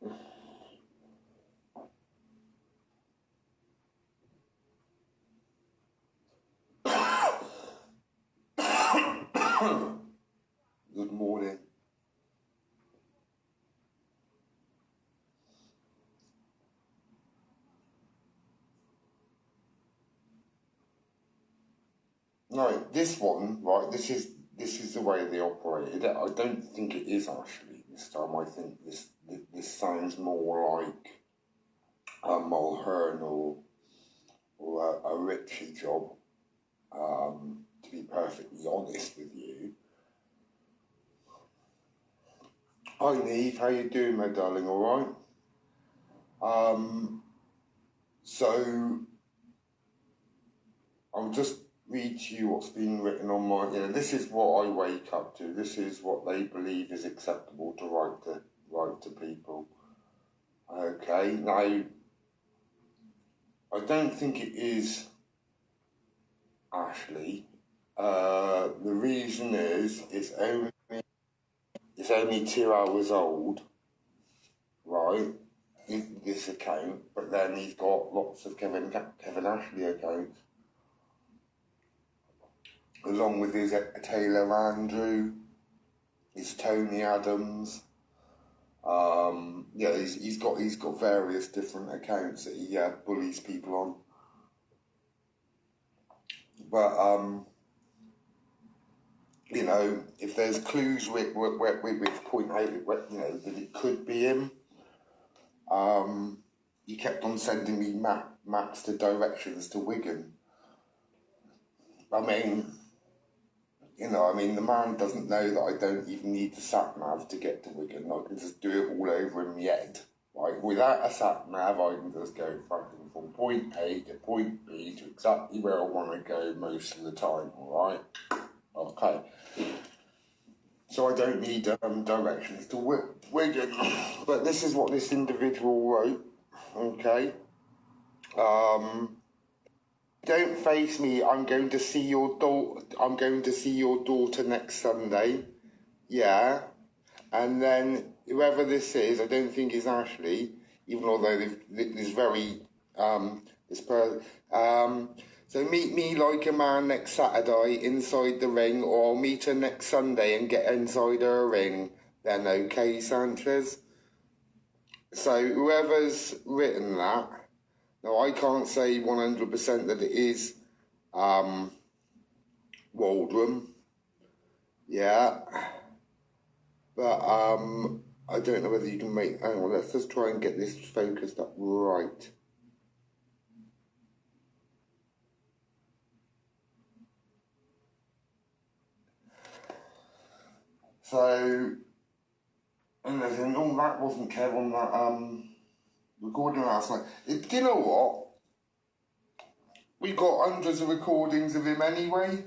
Good morning. Right, this one, right, this is the way they operated. I don't think it is actually this time. I think this sounds more like a Mulhern or a Ritchie job. To be perfectly honest with you. Hi Neve, how you doing, my darling? All right. So I'll just read to you what's been written on my. This is what I wake up to. This is what they believe is acceptable to write to people. Okay, now I don't think it is, Ashley. The reason is it's only 2 hours old, right? This account, but then he's got lots of Kevin Ashley accounts, along with his Taylor Andrew, his Tony Adams. Yeah, he's got various different accounts that he bullies people on. But if there's clues which point out that it could be him. He kept on sending me maps to directions to Wigan. I mean, the man doesn't know that I don't even need the sat-nav to get to Wigan. I can just do it all over in my head. Right? Without a sat-nav, I can just go fucking from point A to point B to exactly where I want to go most of the time, all right? Okay. So I don't need directions to Wigan. But this is what this individual wrote, okay? Don't face me. I'm going to see your daughter next Sunday. Yeah. And then whoever this is, I don't think it's Ashley, even although this very this person. So meet me like a man next Saturday inside the ring, or I'll meet her next Sunday and get inside her ring. Then okay, Sanchez. So whoever's written that. Now, I can't say 100% that it is Waldron, yeah, but I don't know whether you can make, hang on, let's just try and get this focused up right. So, and that wasn't Kev on that recording last night. Do you know what? We got hundreds of recordings of him anyway.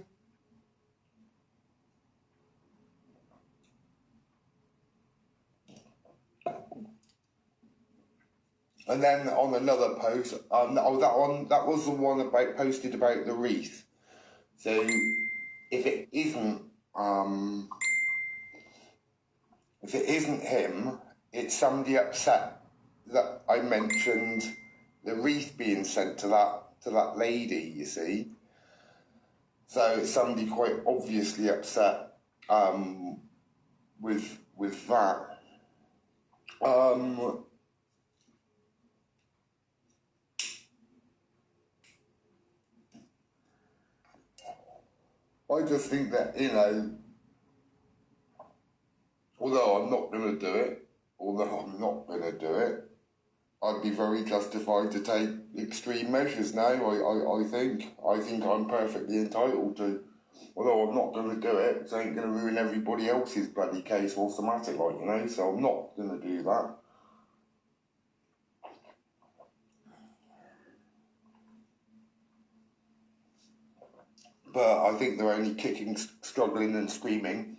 And then on another post, that was the one posted about the wreath. So if it isn't him, it's somebody upset that I mentioned the wreath being sent to that lady, you see. So it's somebody quite obviously upset with that. I just think that, although I'm not going to do it, I'd be very justified to take extreme measures now, I think. I think I'm perfectly entitled to. Although I'm not going to do it, so it ain't going to ruin everybody else's bloody case automatic, so I'm not going to do that. But I think they're only kicking, struggling and screaming,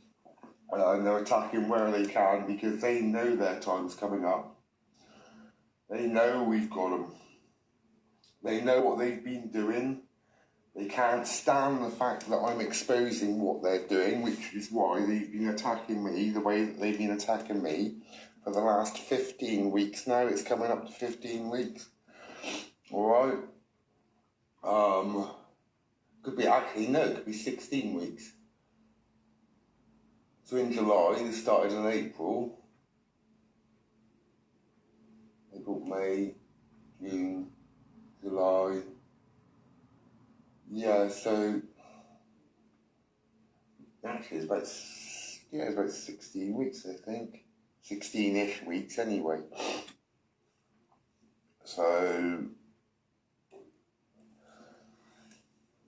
and they're attacking where they can because they know their time's coming up. They know we've got them. They know what they've been doing. They can't stand the fact that I'm exposing what they're doing, which is why they've been attacking me the way that they've been attacking me for the last 15 weeks now. It's coming up to 15 weeks. Alright. Could be actually, no, it could be 16 weeks. So in July, this started in April. April, May, June, July. Yeah, so actually it's about 16 weeks, I think. 16-ish weeks anyway. So,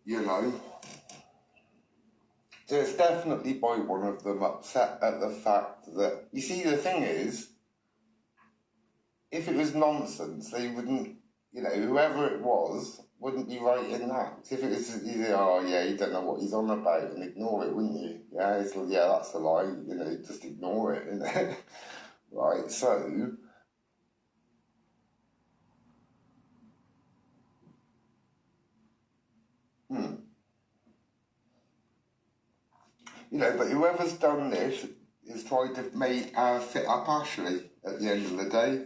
you know, so it's definitely by one of them upset at the fact that, you see, the thing is, if it was nonsense, they wouldn't, you know, whoever it was wouldn't be writing that. If it was, oh yeah, you don't know what he's on about, and ignore it, wouldn't you? Yeah, it's like, yeah, that's a lie, you know, just ignore it, isn't it? Right, so, you know, but whoever's done this is trying to make fit up Ashley at the end of the day.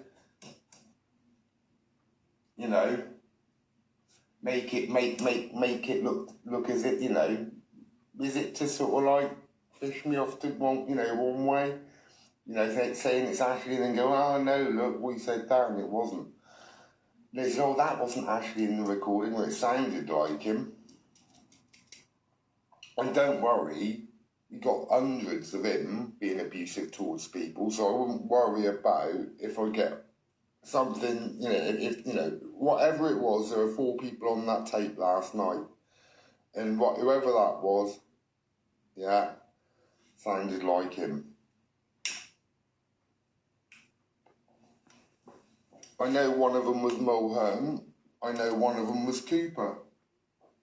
You know, make it look as if, you know, is it to sort of like fish me off to one way? You know, saying it's Ashley and then go, oh no, look, we said that and it wasn't. They said, oh, that wasn't Ashley in the recording, well, it sounded like him. And don't worry, you got hundreds of him being abusive towards people, so I wouldn't worry about if I get something, you know, if you know, whatever it was, there were 4 people on that tape last night, and whoever that was, yeah, sounded like him. I know one of them was Mulhern, I know one of them was Cooper,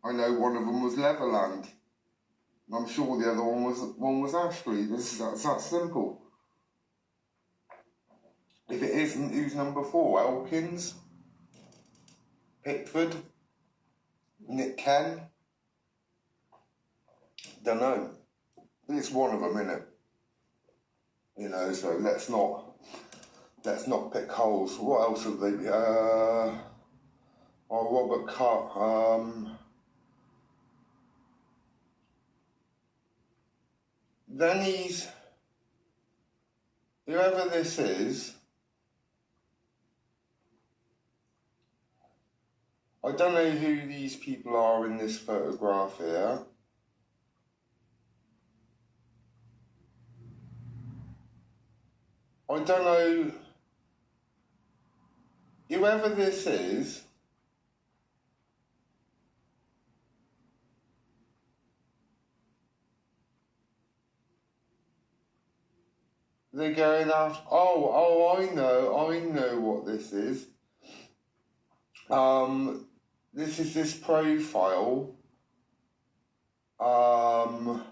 I know one of them was Leverland. I'm sure the other one was Ashley. That's that simple. If it isn't, who's number 4? Elkins? Pickford? Nick Ken? Dunno. It's one of them, innit? You know, so let's not pick holes. What else have they? Robert Carr. Then whoever this is, I don't know who these people are in this photograph here. I don't know, whoever this is, they're going after, I know what this is. This is this profile. And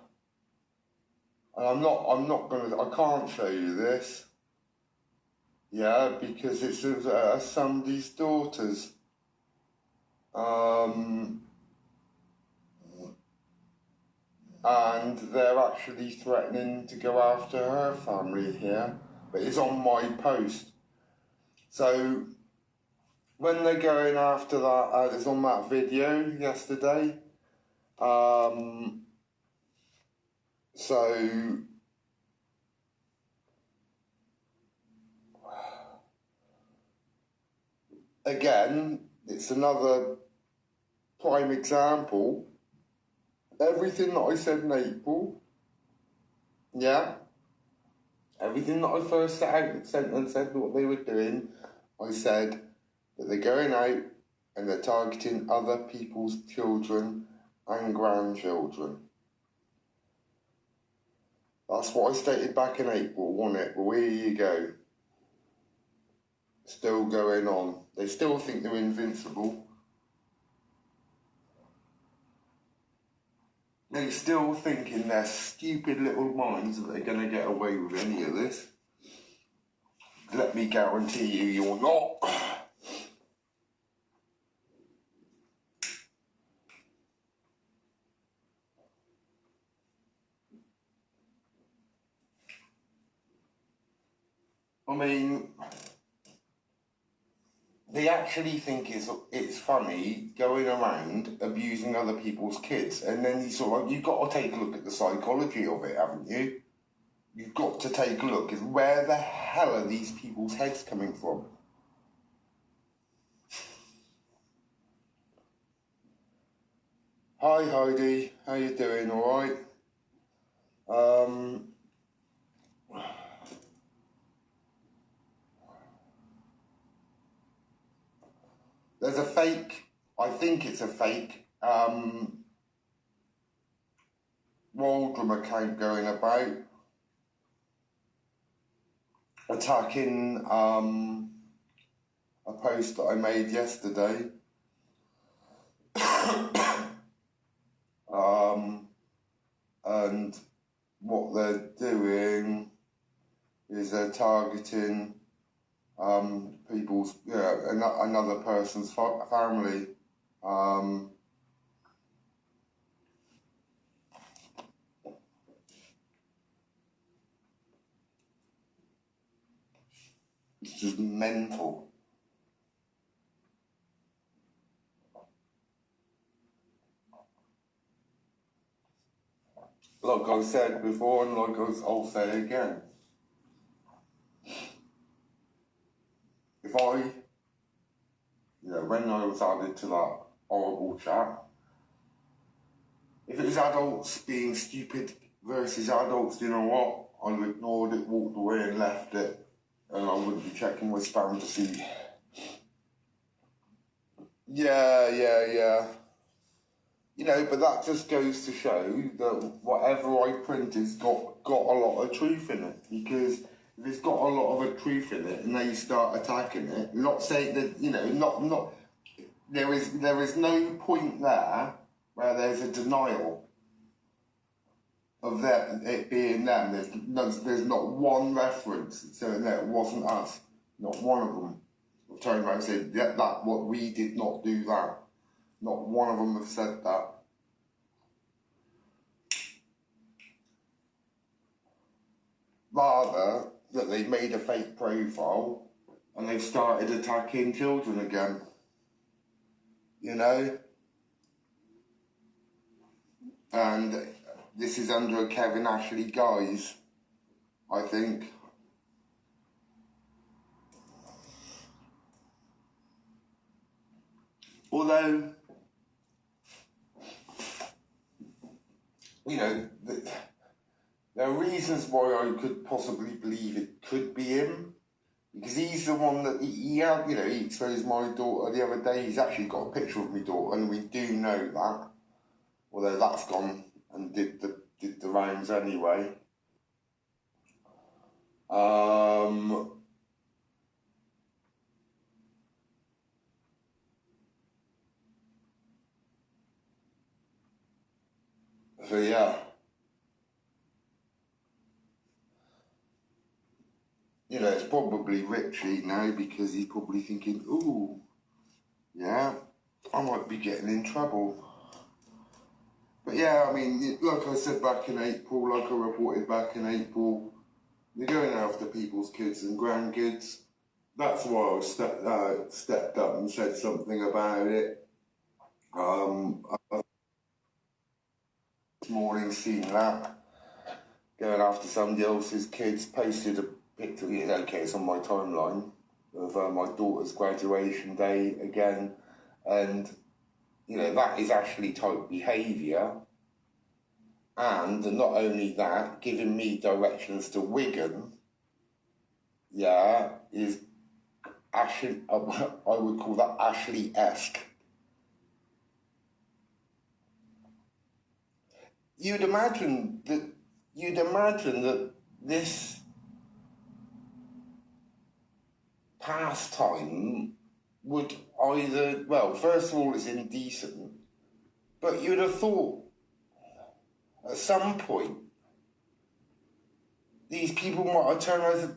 I can't show you this. Yeah, because it's somebody's daughters. And they're actually threatening to go after her family here, but it's on my post. So when they're going after that, it's on that video yesterday. So again, it's another prime example. Everything that I said in April, yeah, everything that I first sent and said what they were doing, I said that they're going out and they're targeting other people's children and grandchildren. That's what I stated back in April, wasn't it? Well, here you go. Still going on. They still think they're invincible. They still think in their stupid little minds that they're going to get away with any of this. Let me guarantee you, you're not. mean, they actually think it's funny going around abusing other people's kids, and then you sort of, you've got to take a look at the psychology of it, haven't you? You've got to take a look at where the hell are these people's heads coming from? Hi Heidi, how you doing? All right? There's a fake, I think it's a fake, Waldrum account going about attacking a post that I made yesterday. And what they're doing is they're targeting people's, another person's family. It's just mental. Like I said before, and I'll say again. If when I was added to that horrible chat, if it was adults being stupid versus adults, you know what? I'd have ignored it, walked away and left it, and I wouldn't be checking my spam to see. Yeah. But that just goes to show that whatever I print has got a lot of truth in it. Because if it's got a lot of truth in it, and they start attacking it, not saying that not there is no point there where there's a denial of it being them. There's not one reference saying that it wasn't us. Not one of them have turned around and said that what we did not do that. Not one of them have said that. Rather, that they've made a fake profile and they've started attacking children again. And this is under a Kevin Ashley guise, I think. Although, there are reasons why I could possibly believe it could be him, because he's the one that he exposed my daughter the other day. He's actually got a picture of my daughter, and we do know that, although that's gone and did the rounds anyway. So yeah. It's probably Richie now, because he's probably thinking, ooh, yeah, I might be getting in trouble. But yeah, I mean, like I said back in April, like I reported back in April, they're going after people's kids and grandkids. That's why I stepped up and said something about it. This morning, seen that, going after somebody else's kids, posted a picture, it's on my timeline, of my daughter's graduation day again, and that is actually type behaviour. And not only that, giving me directions to Wigan, is Ashley, I would call that Ashley-esque. You'd imagine that this pastime would either, well, first of all, it's indecent, but you'd have thought at some point these people might have turned around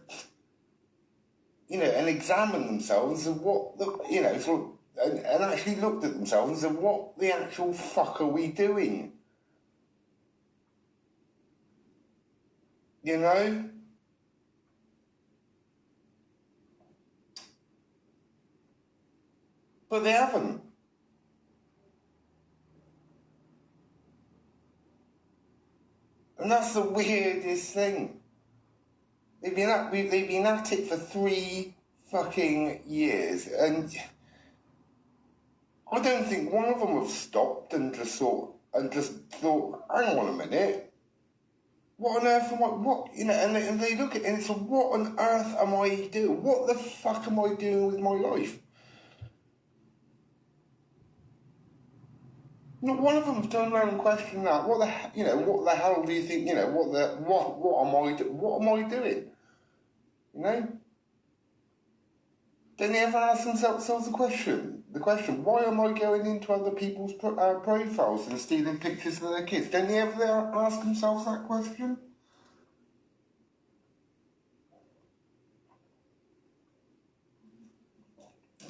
and examined themselves and and actually looked at themselves and what the actual fuck are we doing? But they haven't. And that's the weirdest thing. They've been at it for 3 fucking years, and I don't think one of them have stopped and just thought, hang on a minute, what on earth am I, what, you know, and they look at it and it's like, what on earth am I doing? What the fuck am I doing with my life? Not one of them have turned around and questioned that. What the hell do you think, what am I doing? You know? Don't they ever ask themselves the question? Why am I going into other people's profiles and stealing pictures of their kids? Don't they ever ask themselves that question?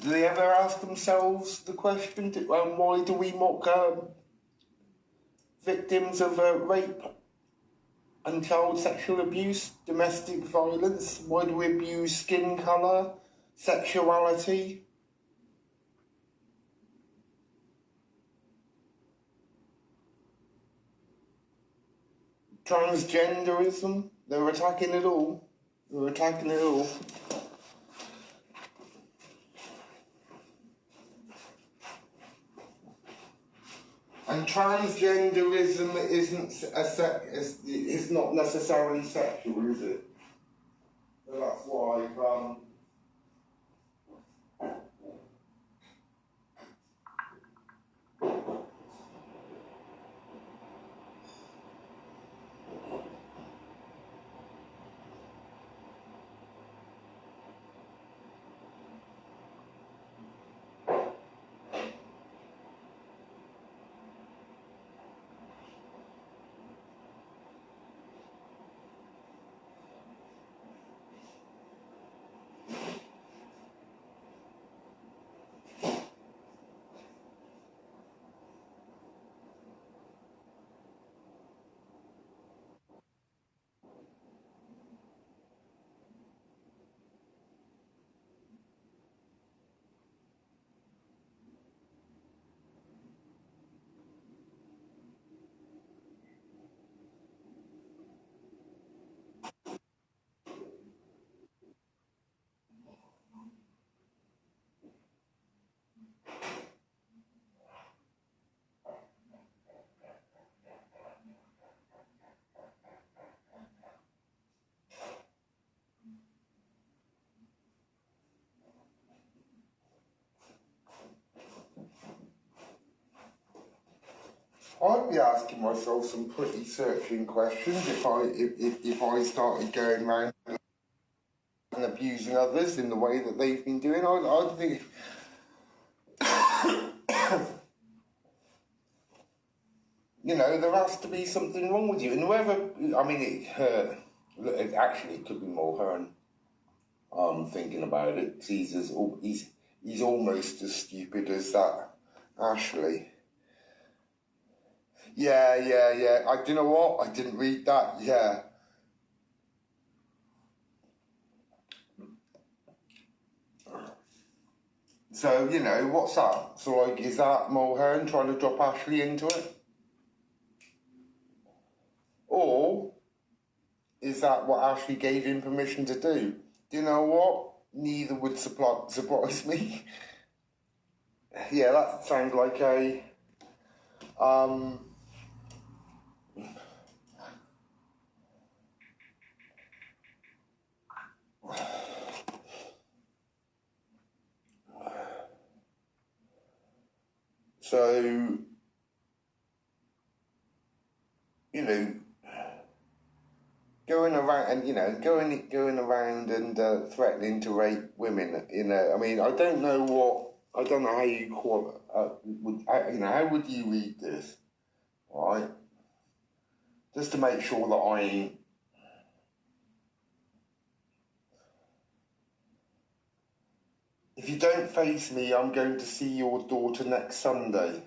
Do they ever ask themselves the question, why do we mock victims of rape and child sexual abuse, domestic violence? Why do we abuse skin colour, sexuality? Transgenderism? They're attacking it all. And transgenderism is not necessarily sexual, is it? So that's why I'd be asking myself some pretty searching questions if I started going around and abusing others in the way that they've been doing. I'd think, there has to be something wrong with you. And whoever, it actually could be more Hearn. Thinking about it, he's almost as stupid as that Ashley. Yeah. Do you know what? I didn't read that. Yeah. So, what's that? So, is that Mulhern trying to drop Ashley into it? Or is that what Ashley gave him permission to do? Do you know what? Neither would surprise me. Yeah, that sounds like a... So, going around and going around and threatening to rape women. I don't know how you call it. How would you read this, right? Just to make sure that I ain't. If you don't face me, I'm going to see your daughter next Sunday.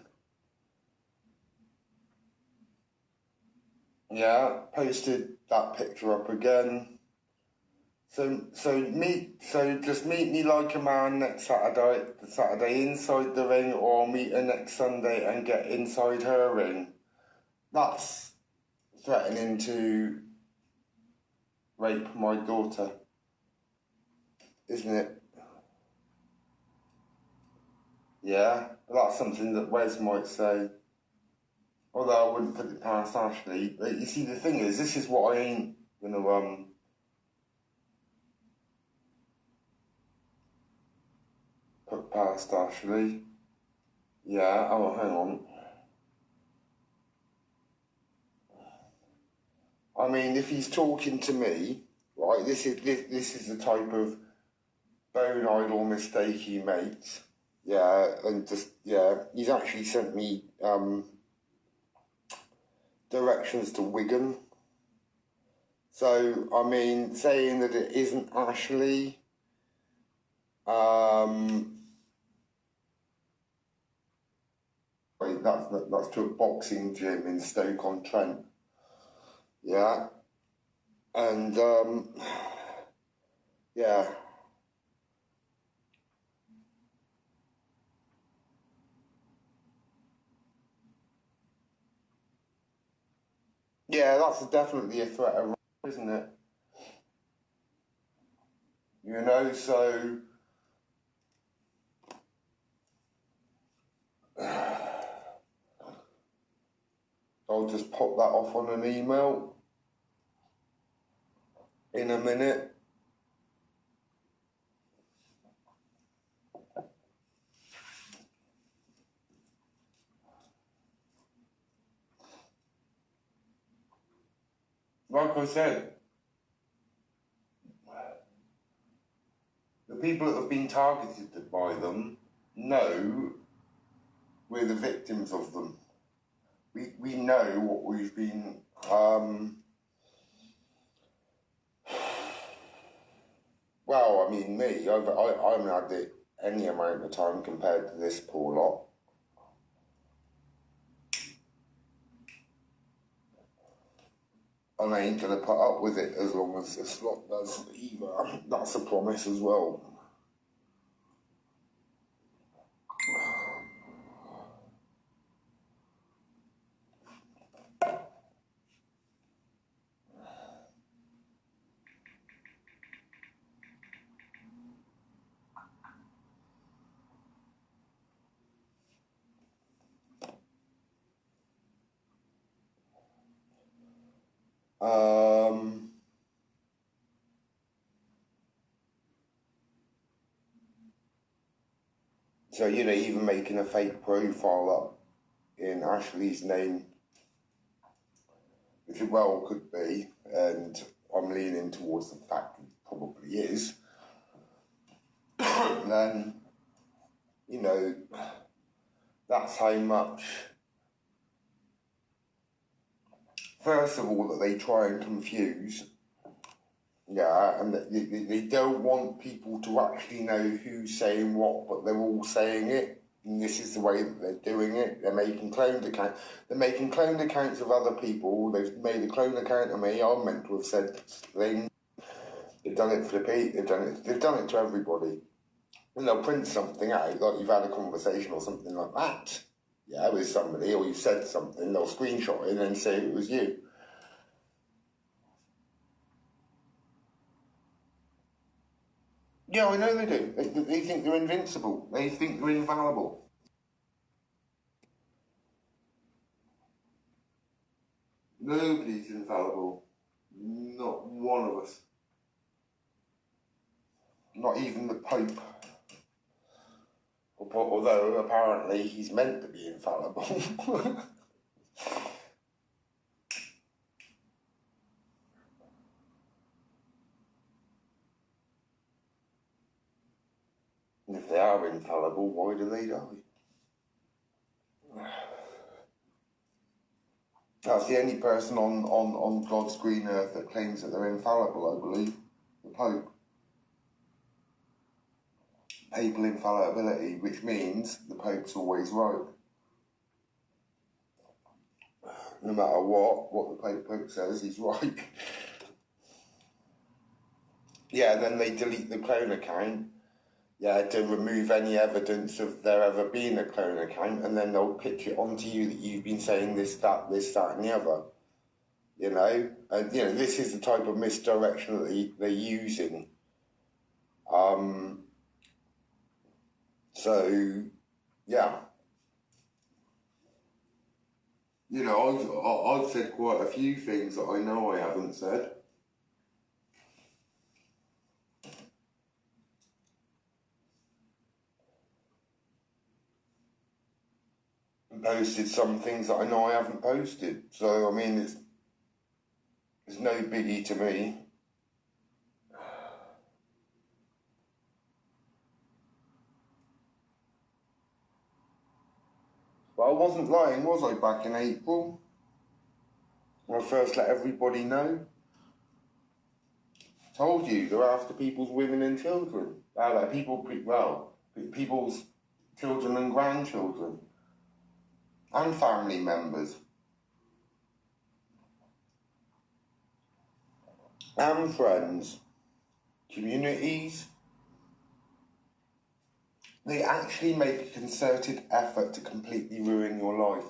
Yeah, posted that picture up again. So just meet me like a man next Saturday inside the ring, or meet her next Sunday and get inside her ring. That's threatening to rape my daughter, isn't it? Yeah, that's something that Wes might say. Although I wouldn't put it past Ashley. But you see, the thing is, this is what I ain't gonna put past Ashley. Yeah. Oh, hang on. I mean, if he's talking to me, right? This is the type of bone idle mistake he makes. Yeah, and just he's actually sent me directions to Wigan. So I mean, saying that it isn't Ashley, wait, that's to a boxing gym in Stoke-on-Trent. Yeah, and yeah. Yeah, that's definitely a threat of rape, isn't it? You know, so I'll just pop that off on an email in a minute. Like I said, the people that have been targeted by them know we're the victims of them. We know what we've been well, I mean, me, I haven't had it any amount of time compared to this poor lot. And I ain't going to put up with it as long as this lot does either. That's a promise as well. So, you know, even making a fake profile up in Ashley's name, which it well could be, and I'm leaning towards the fact it probably is, then, you know, that's how much, first of all, that they try and confuse. Yeah, and they don't want people to actually know who's saying what, but they're all saying it. And this is the way that they're doing it. They're making cloned accounts. They're making cloned accounts of other people. They've made a clone account of me. I'm meant to have said things. They've done it for the people. They've done it to everybody. And they'll print something out, like you've had a conversation or something like that. Yeah, with somebody, or you've said something. They'll screenshot it and then say it was you. Yeah, I know they do. They think they're invincible. They think they're infallible. Nobody's infallible. Not one of us. Not even the Pope. Although apparently he's meant to be infallible. And if they are infallible, why do they die? That's the only person on God's green earth that claims that they're infallible, I believe. The Pope. Papal infallibility, which means the Pope's always right. No matter what the Pope says, he's right. Yeah, then they delete the clone account, yeah, to remove any evidence of there ever being a clone account, and then they'll pitch it onto you that you've been saying this, that, and the other. You know, and this is the type of misdirection that they're using. So yeah, I've said quite a few things that I know I haven't said. And posted some things that I know I haven't posted. So I mean, it's no biggie to me. But I wasn't lying, was I, back in April? When I first let everybody know. Told you, they're after people's women and children. People's children and grandchildren. And family members. And friends. Communities. They actually make a concerted effort to completely ruin your life.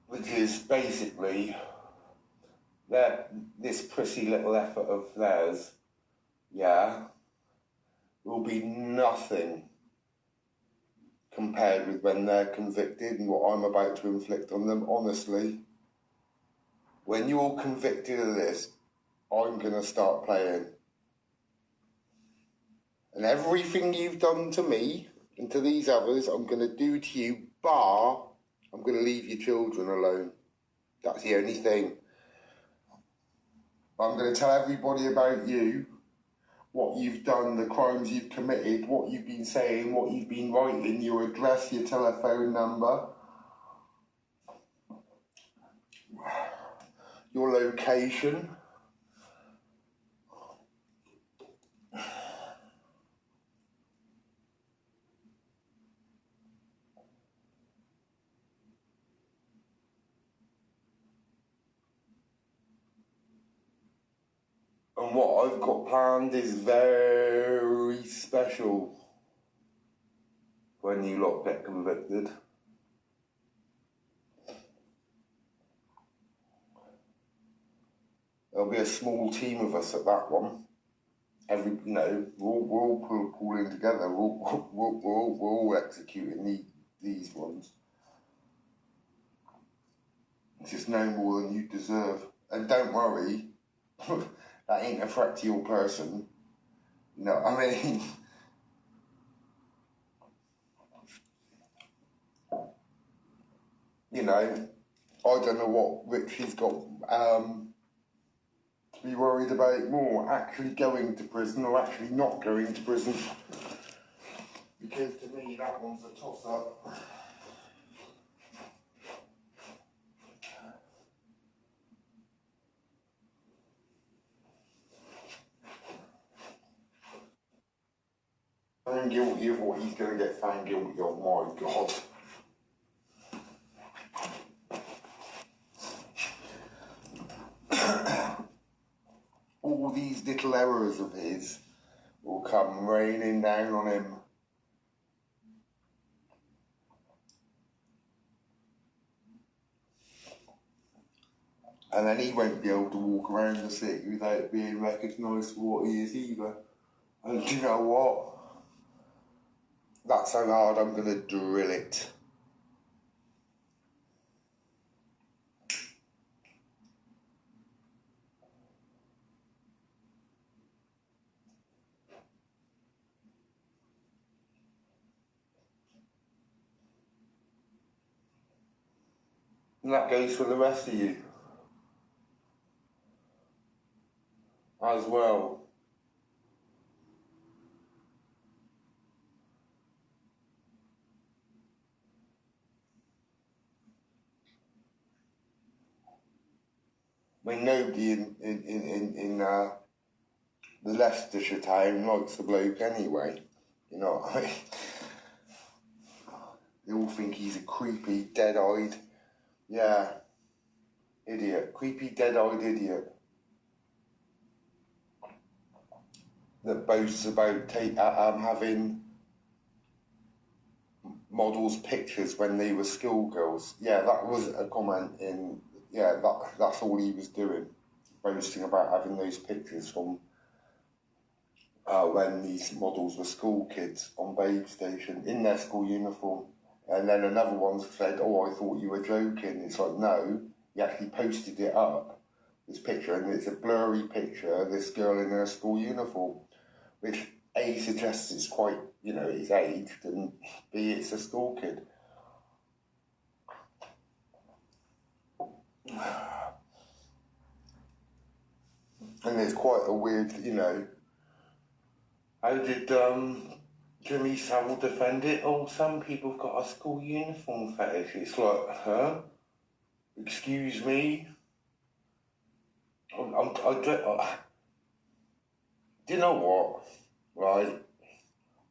Which is basically this prissy little effort of theirs, will be nothing compared with when they're convicted and what I'm about to inflict on them. Honestly, when you're convicted of this, I'm going to start playing. And everything you've done to me and to these others, I'm going to do to you, bar I'm going to leave your children alone. That's the only thing. I'm going to tell everybody about you, what you've done, the crimes you've committed, what you've been saying, what you've been writing, your address, your telephone number, your location. And what I've got planned is very special when you lot get convicted. There'll be a small team of us at that one. We're all pulling together. We're all executing these ones. It's just no more than you deserve. And don't worry, that ain't a threat to your person. You know what I mean? I don't know what Richie's got to be worried about more, actually going to prison or actually not going to prison. Because to me, that one's a toss-up. Found guilty of what he's going to get found guilty of, my God. All these little errors of his will come raining down on him. And then he won't be able to walk around the city without being recognised for what he is either. And do you know what? That's how hard I'm going to drill it. And that goes for the rest of you as well. I mean, nobody in the Leicestershire town likes the bloke anyway. You know what I mean? They all think he's a creepy, dead-eyed, yeah, idiot. Creepy, dead-eyed idiot that boasts about having models' pictures when they were schoolgirls. Yeah, that was a comment in, yeah, that's all he was doing, boasting about having those pictures from when these models were school kids on Babe Station in their school uniform. And then another one said, oh, I thought you were joking. It's like, no, he actually posted it up, this picture, and it's a blurry picture of this girl in her school uniform, which A, suggests it's quite, you know, it's aged, and B, it's a school kid. And it's quite a weird, you know, how did Jimmy Savile defend it? Oh, some people have got a school uniform fetish. It's like, huh? Excuse me? Do you know what? Right?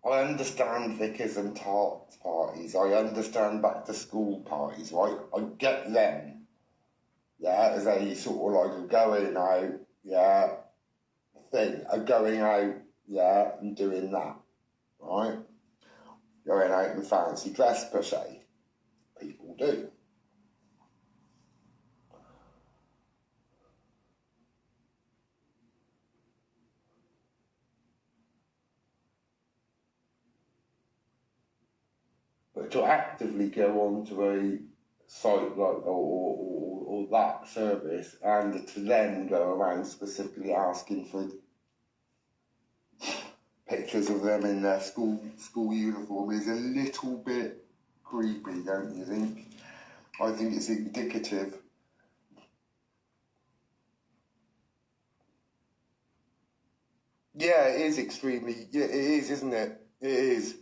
I understand Vickers and Tarts parties. I understand back to school parties, right? I get them. Yeah, as a sort of like a going out, yeah, thing. A going out, yeah, and doing that, right? Going out in fancy dress per se. People do. But to actively go onto a site like or that service and to then go around specifically asking for pictures of them in their school uniform is a little bit creepy, don't you think? I think it's indicative. Yeah, it is extremely. Yeah, it is, isn't it? It is.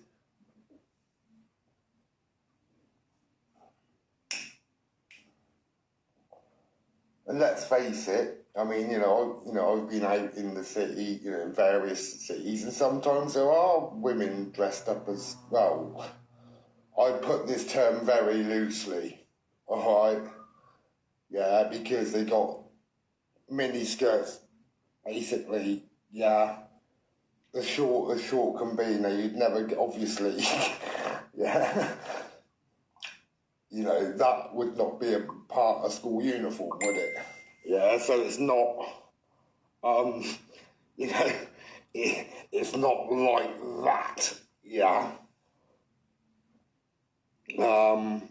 And let's face it. I mean, I've been out in the city, in various cities, and sometimes there are women dressed up as well. I put this term very loosely, all right? Yeah, because they got mini skirts, basically. Yeah, as short can be. Now you'd never, obviously, yeah. That would not be a part of school uniform, would it? Yeah, so it's not, um, you know, it's not like that, yeah. Um,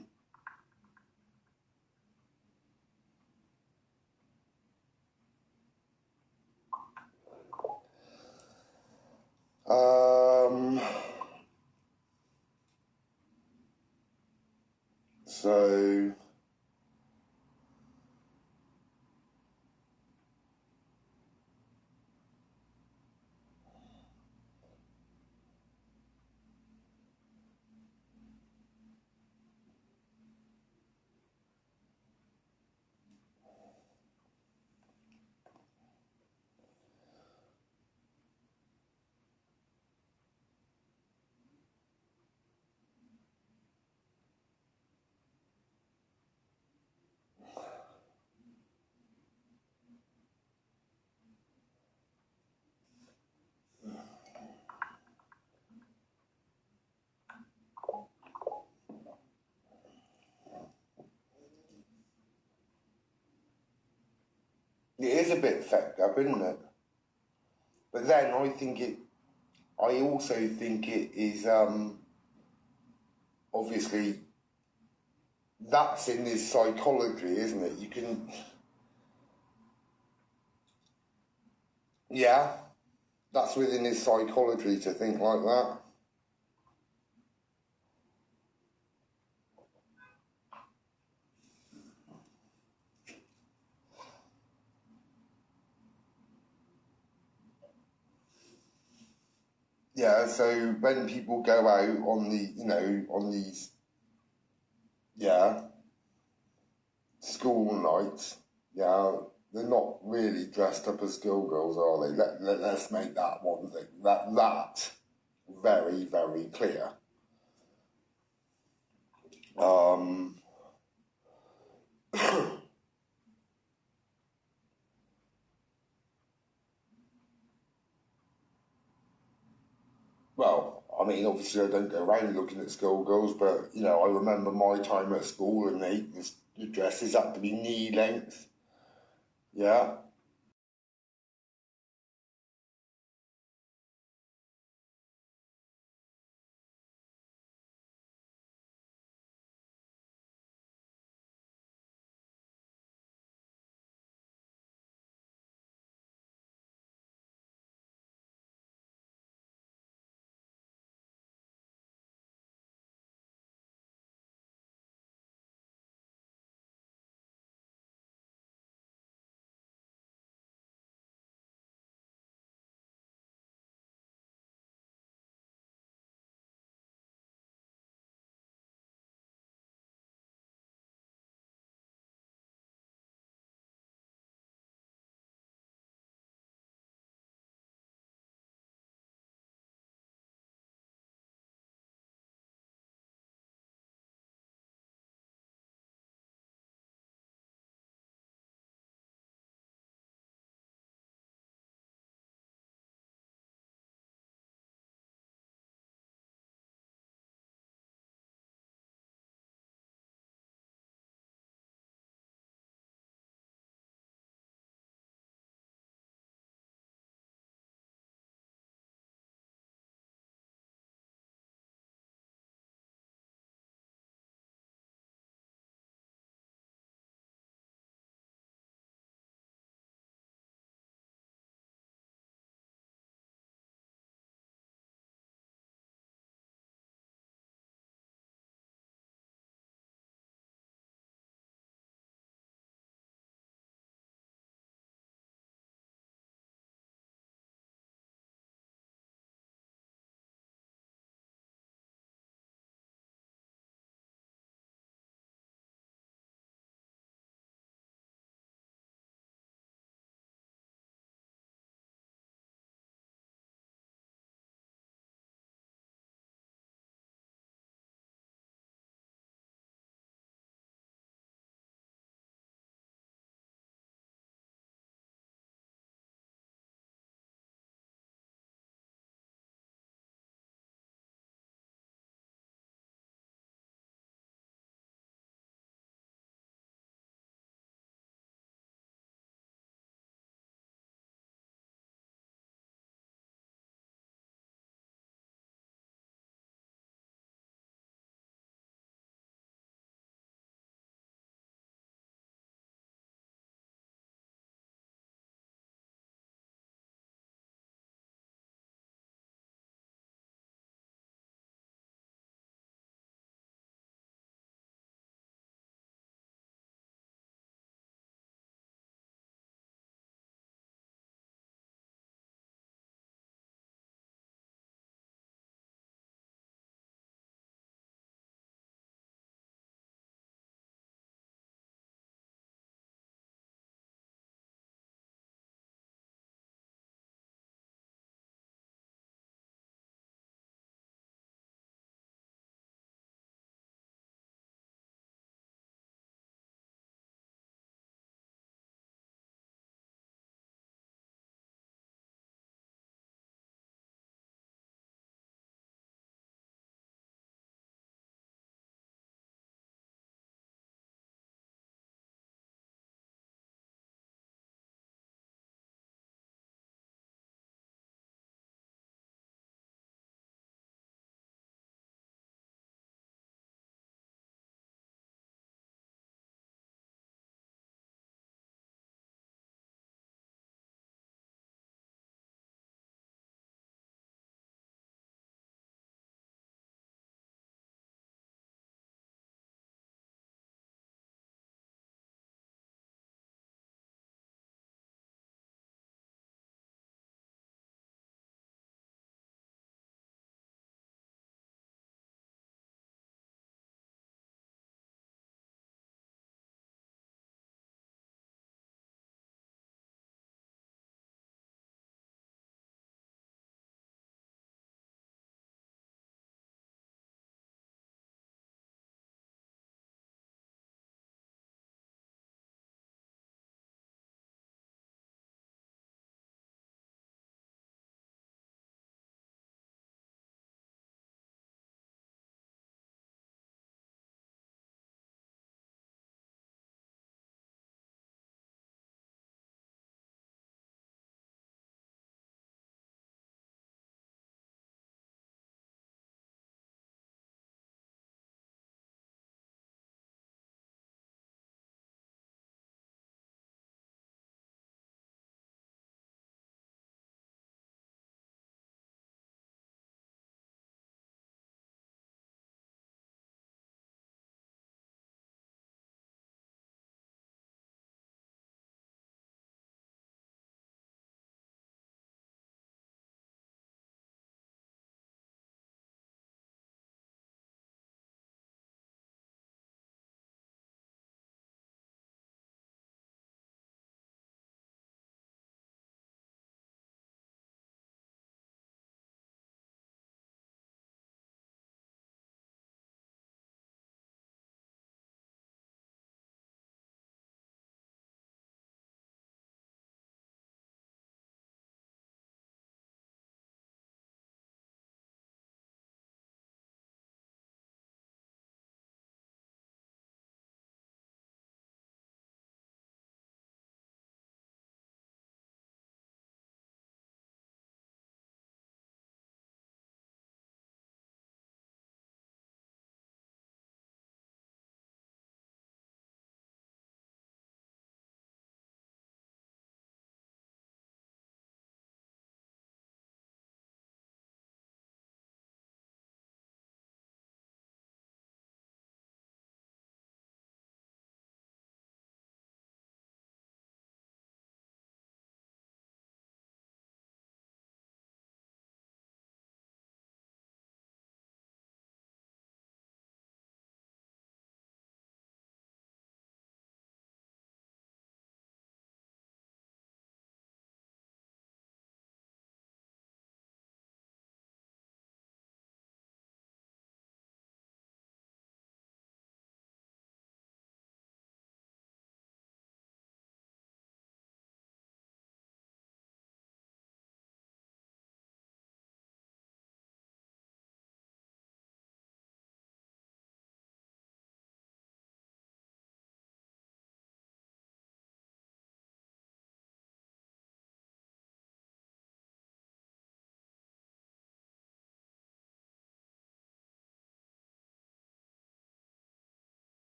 um, so... It is a bit fucked up, isn't it? But then I also think it is, obviously, that's in his psychology, isn't it? You can, yeah, that's within his psychology to think like that. Yeah, so when people go out on on these, yeah, school nights, yeah, they're not really dressed up as schoolgirls, are they? Let's make that one thing, that very, very clear. Um, well, I mean, obviously I don't go around looking at schoolgirls, but, you know, I remember my time at school and the dresses had to be knee length, yeah.